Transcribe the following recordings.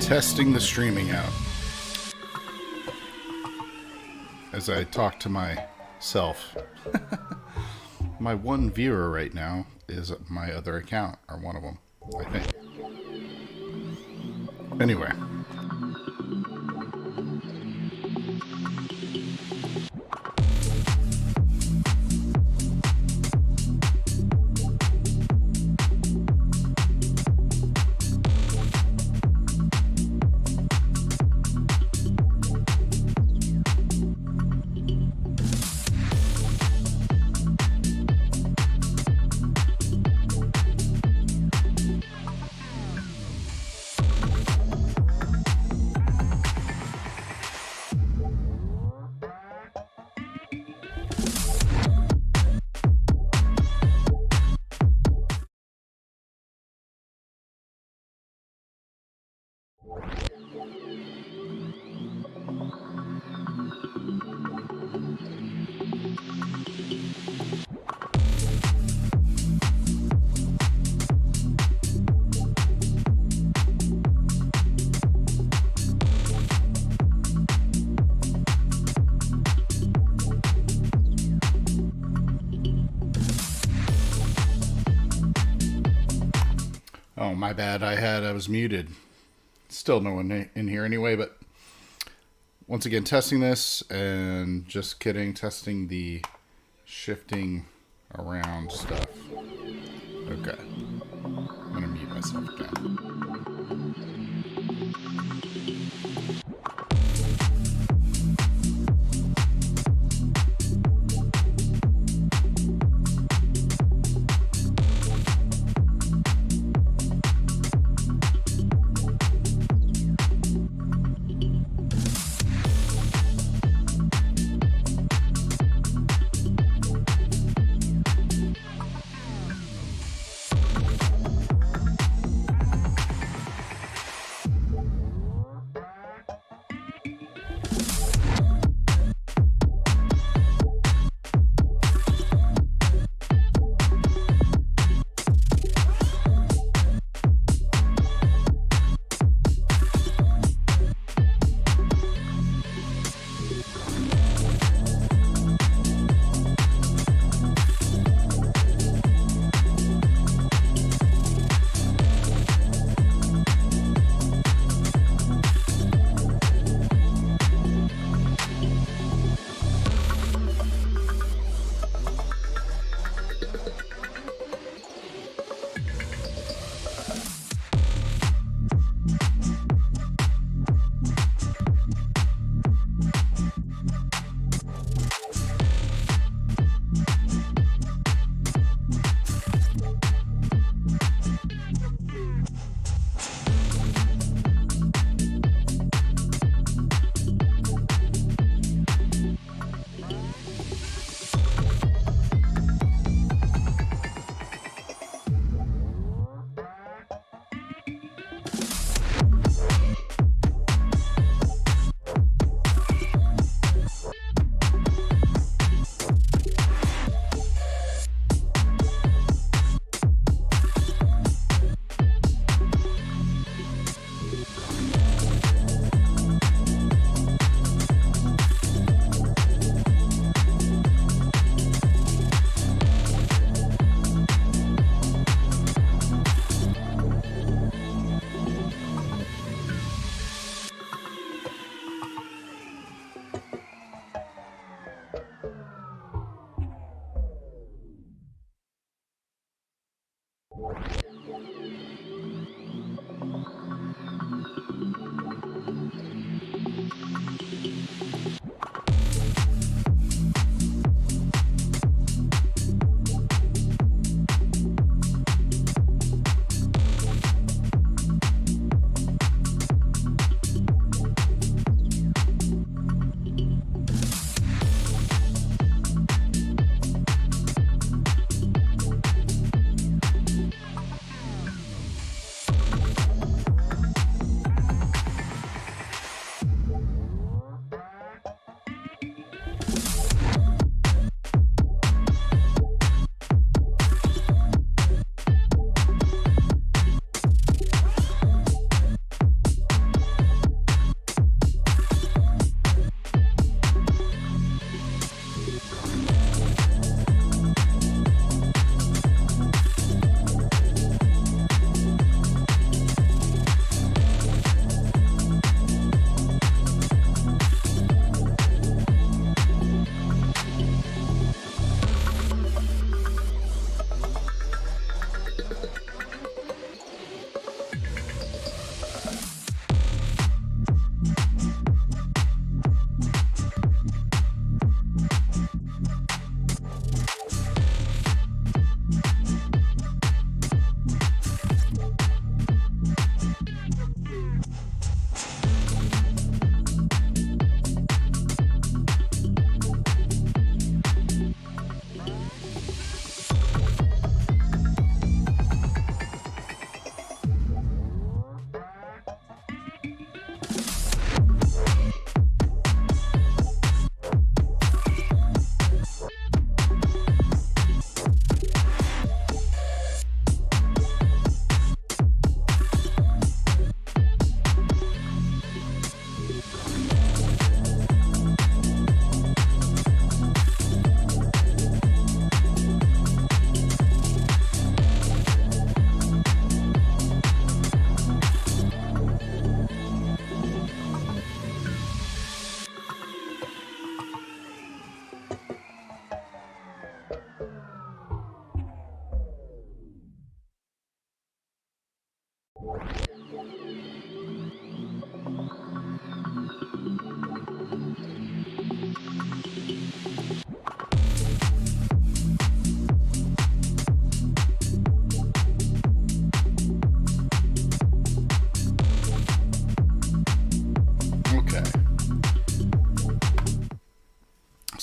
Testing the streaming out. As I talk to myself. My one viewer right now is my other account, or one of them, I think. Anyway. Oh, my bad. I was muted. Still no one in here anyway, but once again, testing this, and just kidding, testing the shifting around stuff. Okay. I'm going to mute myself again.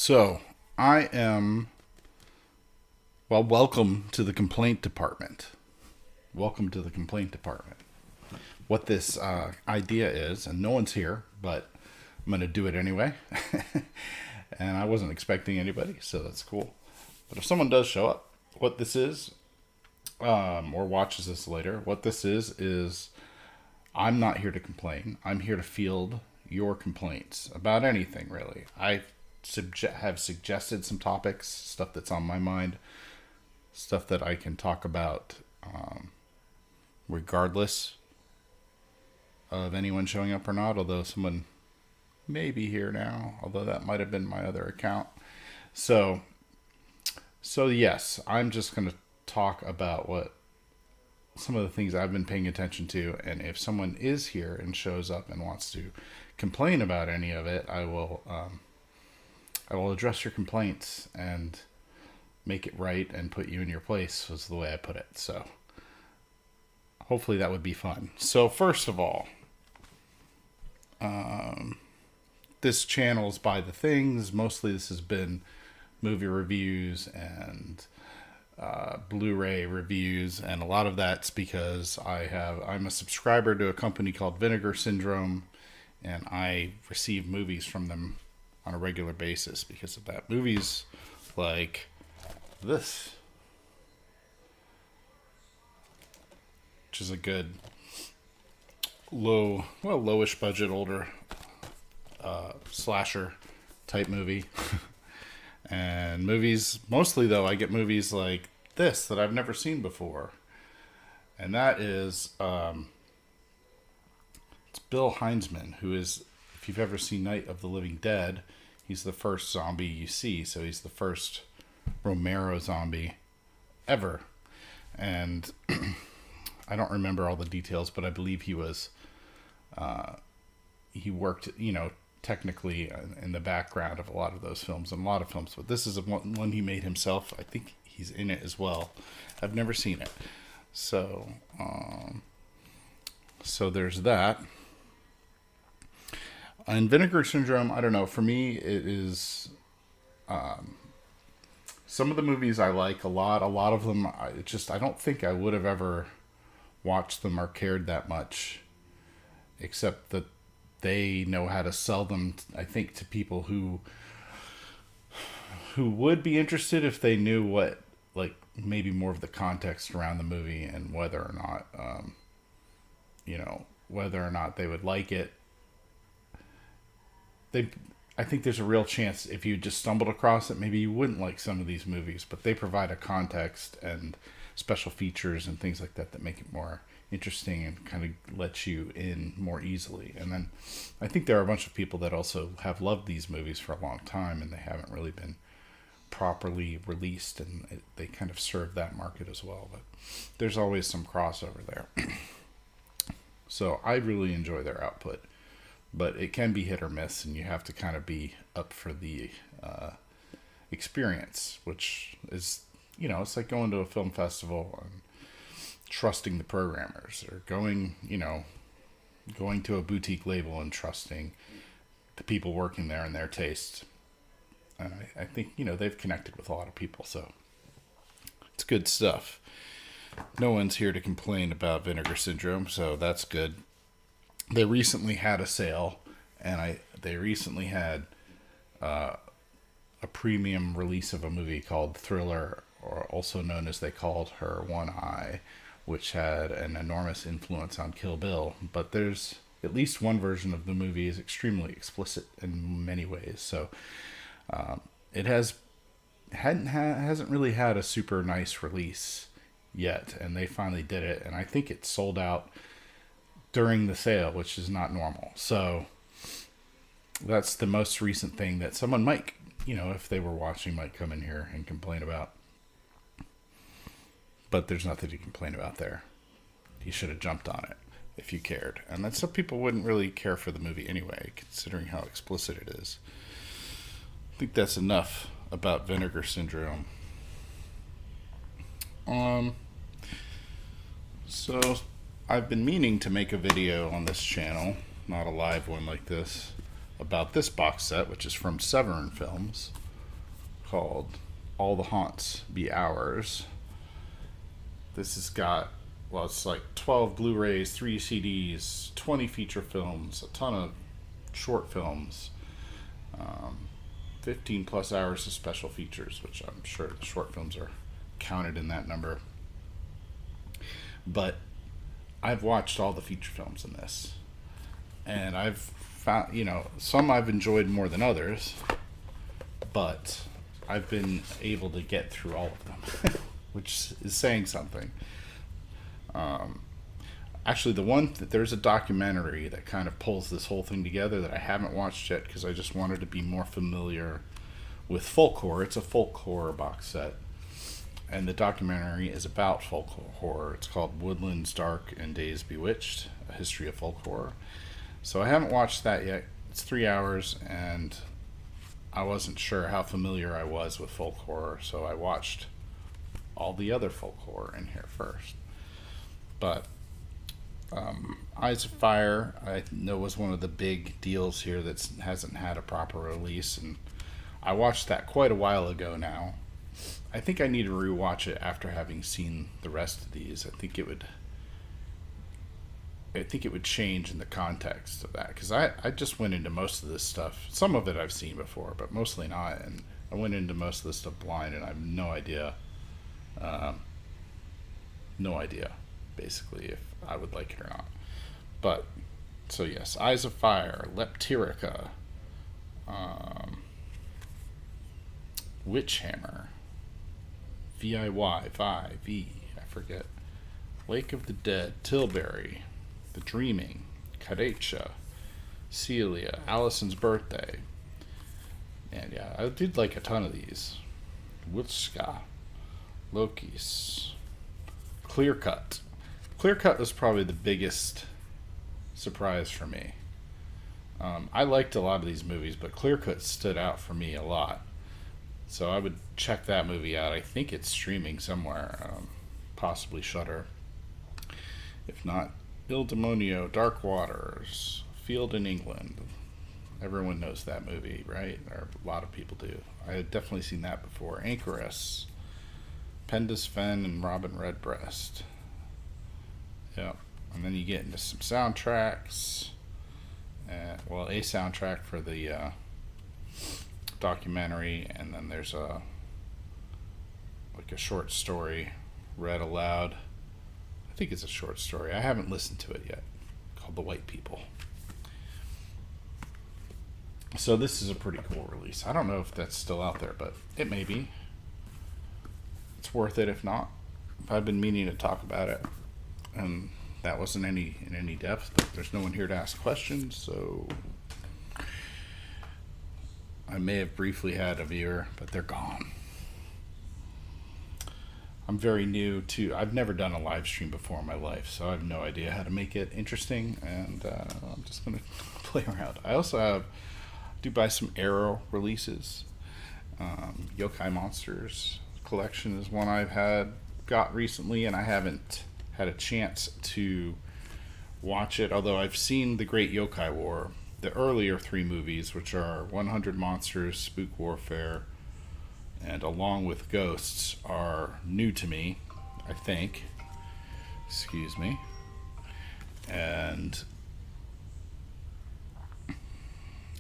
So, I am. Well, welcome to the complaint department. Welcome to the complaint department. What this idea is, and no one's here, but I'm going to do it anyway. And I wasn't expecting anybody, so that's cool. But if someone does show up, what this is, or watches this later, what this is I'm not here to complain. I'm here to field your complaints about anything, really. I have suggested some topics, stuff that's on my mind, stuff that I can talk about regardless of anyone showing up or not, although someone may be here now, although that might have been my other account. So yes, I'm just going to talk about what some of the things I've been paying attention to, and if someone is here and shows up and wants to complain about any of it, I will address your complaints and make it right and put you in your place, was the way I put it. So hopefully that would be fun. So first of all, this channel's By the Things. Mostly this has been movie reviews and Blu-ray reviews, and a lot of that's because I'm a subscriber to a company called Vinegar Syndrome, and I receive movies from them on a regular basis because of that. Movies like this, which is a good lowish budget, older slasher type movie. And movies, mostly though, I get movies like this that I've never seen before. And that is, it's Bill Heinzman, who is, if you've ever seen Night of the Living Dead, he's the first zombie you see. So he's the first Romero zombie ever. And I don't remember all the details, but I believe he worked, technically in the background of a lot of those films and a lot of films, but this is one he made himself. I think he's in it as well. I've never seen it. So there's that. And Vinegar Syndrome, I don't know, for me it is, some of the movies I like a lot of them, I don't think I would have ever watched them or cared that much, except that they know how to sell them, I think, to people who would be interested if they knew what, like, maybe more of the context around the movie and whether or not, whether or not they would like it. I think there's a real chance if you just stumbled across it, maybe you wouldn't like some of these movies, but they provide a context and special features and things like that that make it more interesting and kind of let you in more easily. And then I think there are a bunch of people that also have loved these movies for a long time and they haven't really been properly released, and they kind of serve that market as well. But there's always some crossover there. So I really enjoy their output, but it can be hit or miss, and you have to kind of be up for the experience, which is, it's like going to a film festival and trusting the programmers, or going to a boutique label and trusting the people working there and their taste. And I think, they've connected with a lot of people, so it's good stuff. No one's here to complain about Vinegar Syndrome, so that's good. They recently had a sale, and they recently had a premium release of a movie called Thriller, or also known as They Called Her One Eye, which had an enormous influence on Kill Bill. But there's at least one version of the movie is extremely explicit in many ways. So it hasn't really had a super nice release yet, and they finally did it, and I think it sold out during the sale, which is not normal. So that's the most recent thing that someone might, if they were watching, might come in here and complain about. But there's nothing to complain about there. You should have jumped on it if you cared. And that some people wouldn't really care for the movie anyway, considering how explicit it is. I think that's enough about Vinegar Syndrome. So I've been meaning to make a video on this channel, not a live one like this, about this box set, which is from Severin Films. called All the Haunts Be Ours. This has got, well, it's like 12 Blu-rays, 3 CDs, 20 feature films, a ton of short films, 15 plus hours of special features, which I'm sure the short films are counted in that number. But I've watched all the feature films in this, and I've found, some I've enjoyed more than others, but I've been able to get through all of them, which is saying something. Actually, there's a documentary that kind of pulls this whole thing together that I haven't watched yet because I just wanted to be more familiar with folk horror. It's a folk horror box set, and the documentary is about folk horror. It's called Woodlands Dark and Days Bewitched, A History of Folk Horror. So I haven't watched that yet. It's 3 hours, and I wasn't sure how familiar I was with folk horror, so I watched all the other folk horror in here first. But Eyes of Fire, I know, was one of the big deals here that hasn't had a proper release, and I watched that quite a while ago now. I think I need to rewatch it after having seen the rest of these. I think it would change in the context of that, because I just went into most of this stuff. Some of it I've seen before, but mostly not, and I went into most of this stuff blind, and I have no idea, basically, if I would like it or not. But, so yes, Eyes of Fire, Leptirica, Witchhammer, VIY, I forget, Lake of the Dead, Tilbury, The Dreaming, Kadecha, Celia, Allison's Birthday, and yeah, I did like a ton of these. Wilska, Loki's, Clear Cut. Clear Cut was probably the biggest surprise for me. I liked a lot of these movies, but Clear Cut stood out for me a lot. So I would check that movie out. I think it's streaming somewhere, possibly Shudder. If not, Il Demonio, Dark Waters, Field in England. Everyone knows that movie, right? Or a lot of people do. I had definitely seen that before. Anchoress, Pendus Fen, and Robin Redbreast. Yep. And then you get into some soundtracks. A soundtrack for the documentary, and then there's a short story read aloud. I think it's a short story. I haven't listened to it yet. Called The White People. So this is a pretty cool release. I don't know if that's still out there, but it may be. It's worth it if not. I've been meaning to talk about it, and that wasn't in any depth, but there's no one here to ask questions, so I may have briefly had a viewer, but they're gone. I'm very new to, I've never done a live stream before in my life, so I have no idea how to make it interesting, and I'm just going to play around. I also do buy some Arrow releases. Yokai Monsters collection is one I've got recently, and I haven't had a chance to watch it, although I've seen The Great Yokai War, the earlier 3 movies, which are 100 Monsters, Spook Warfare, and Along with Ghosts, are new to me, I think. Excuse me. And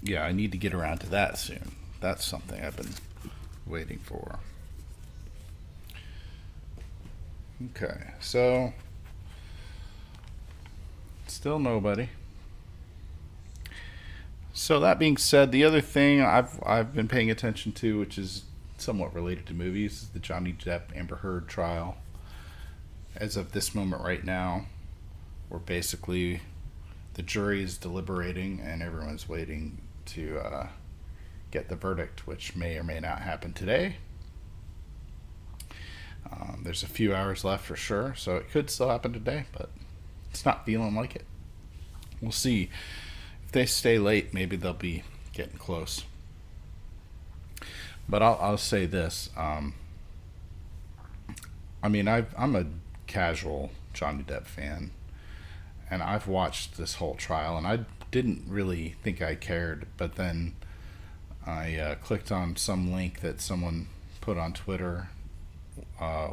yeah, I need to get around to that soon. That's something I've been waiting for. Okay, so still nobody. So that being said, the other thing I've been paying attention to, which is somewhat related to movies, is the Johnny Depp Amber Heard trial. As of this moment right now, where basically the jury is deliberating and everyone's waiting to get the verdict, which may or may not happen today. There's a few hours left for sure, so it could still happen today, but it's not feeling like it. We'll see. If they stay late, maybe they'll be getting close. But I'll say this. I'm a casual Johnny Depp fan, and I've watched this whole trial, and I didn't really think I cared, but then I clicked on some link that someone put on Twitter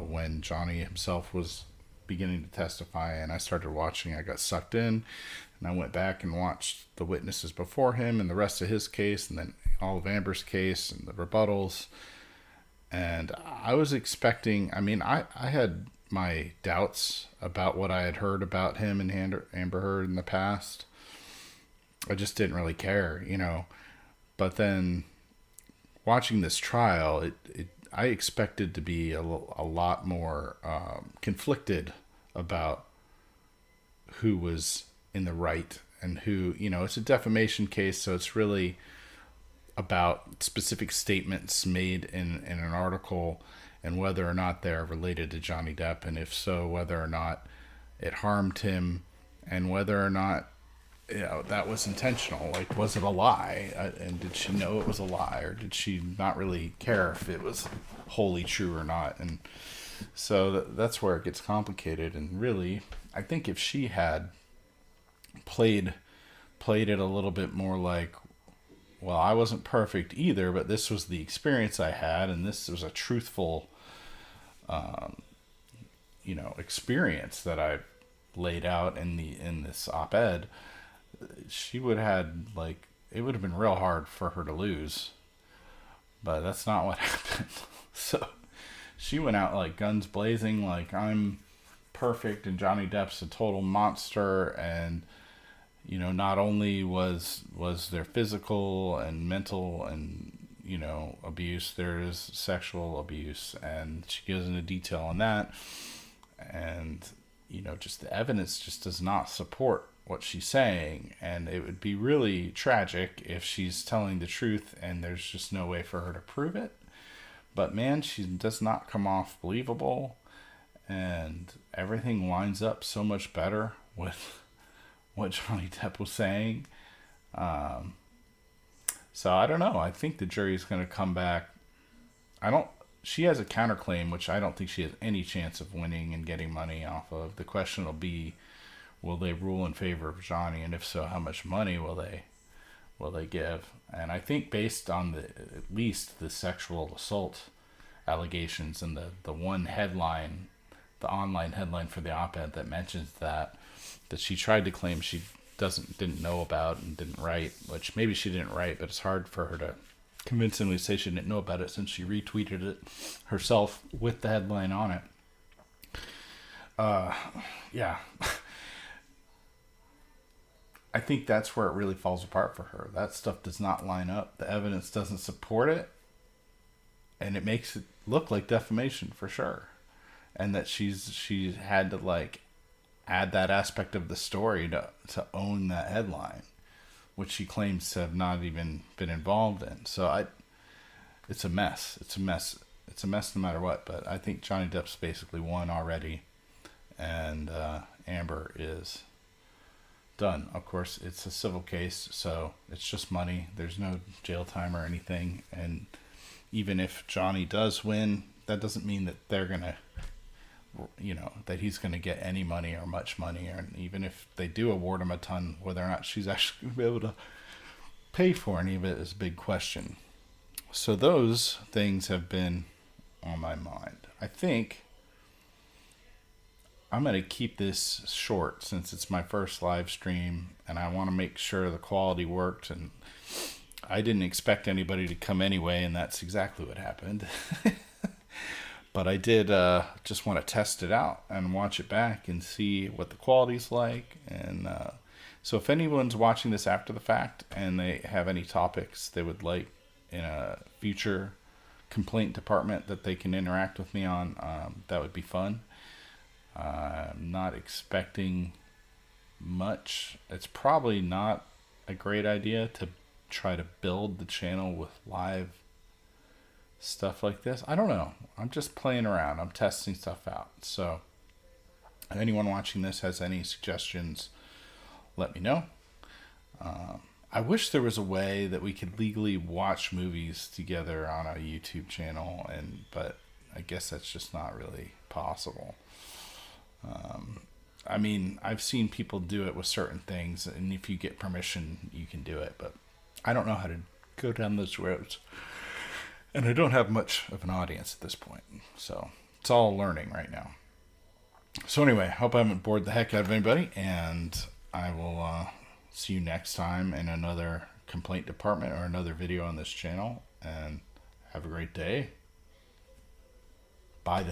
when Johnny himself was beginning to testify, and I started watching. I got sucked in, and I went back and watched the witnesses before him and the rest of his case, and then all of Amber's case and the rebuttals. And I was expecting, I mean, I had my doubts about what I had heard about him and Amber Heard in the past. I just didn't really care, you know. But then watching this trial, I expected to be a lot more conflicted about who was in the right and who, you know, it's a defamation case, so it's really about specific statements made in an article and whether or not they're related to Johnny Depp, and if so, whether or not it harmed him, and whether or not, you know, that was intentional. Like, was it a lie? And did she know it was a lie, or did she not really care if it was wholly true or not? And so that's where it gets complicated. And really, I think if she had played it a little bit more like, well, I wasn't perfect either, but this was the experience I had, and this was a truthful, you know, experience that I laid out in this op-ed, she would have had, like, it would have been real hard for her to lose. But that's not what happened. So she went out like guns blazing, like, I'm perfect and Johnny Depp's a total monster. And, you know, not only was there physical and mental and, you know, abuse, there is sexual abuse, and she goes into detail on that. And, you know, just the evidence just does not support what she's saying, and it would be really tragic if she's telling the truth and there's just no way for her to prove it. But man, she does not come off believable, and everything lines up so much better with what Johnny Depp was saying. So I don't know. I think the jury's going to come back. She has a counterclaim, which I don't think she has any chance of winning and getting money off of. The question will be, will they rule in favor of Johnny, and if so, how much money will they give? And I think based on at least the sexual assault allegations and the one headline, the online headline for the op-ed that mentions that she tried to claim she didn't know about and didn't write, which maybe she didn't write, but it's hard for her to convincingly say she didn't know about it since she retweeted it herself with the headline on it. Yeah. I think that's where it really falls apart for her. That stuff does not line up. The evidence doesn't support it. And it makes it look like defamation for sure. And that she had to, like, add that aspect of the story to own that headline, which she claims to have not even been involved in. So it's a mess. It's a mess. It's a mess no matter what. But I think Johnny Depp's basically won already. And Amber is done. Of course, it's a civil case, so it's just money. There's no jail time or anything. And even if Johnny does win, that doesn't mean that they're gonna, you know, that he's gonna get any money or much money. Or even if they do award him a ton, whether or not she's actually gonna be able to pay for any of it is a big question. So those things have been on my mind. I think I'm going to keep this short since it's my first live stream, and I want to make sure the quality worked, and I didn't expect anybody to come anyway, and that's exactly what happened. But I did just want to test it out and watch it back and see what the quality's like. And so if anyone's watching this after the fact and they have any topics they would like in a future complaint department that they can interact with me on, that would be fun. I'm not expecting much. It's probably not a great idea to try to build the channel with live stuff like this. I don't know. I'm just playing around. I'm testing stuff out. So if anyone watching this has any suggestions, let me know. I wish there was a way that we could legally watch movies together on a YouTube channel, but I guess that's just not really possible. I mean, I've seen people do it with certain things, and if you get permission, you can do it, but I don't know how to go down those roads. And I don't have much of an audience at this point. So it's all learning right now. So anyway, hope I haven't bored the heck out of anybody. And I will see you next time in another complaint department or another video on this channel. And have a great day. Bye.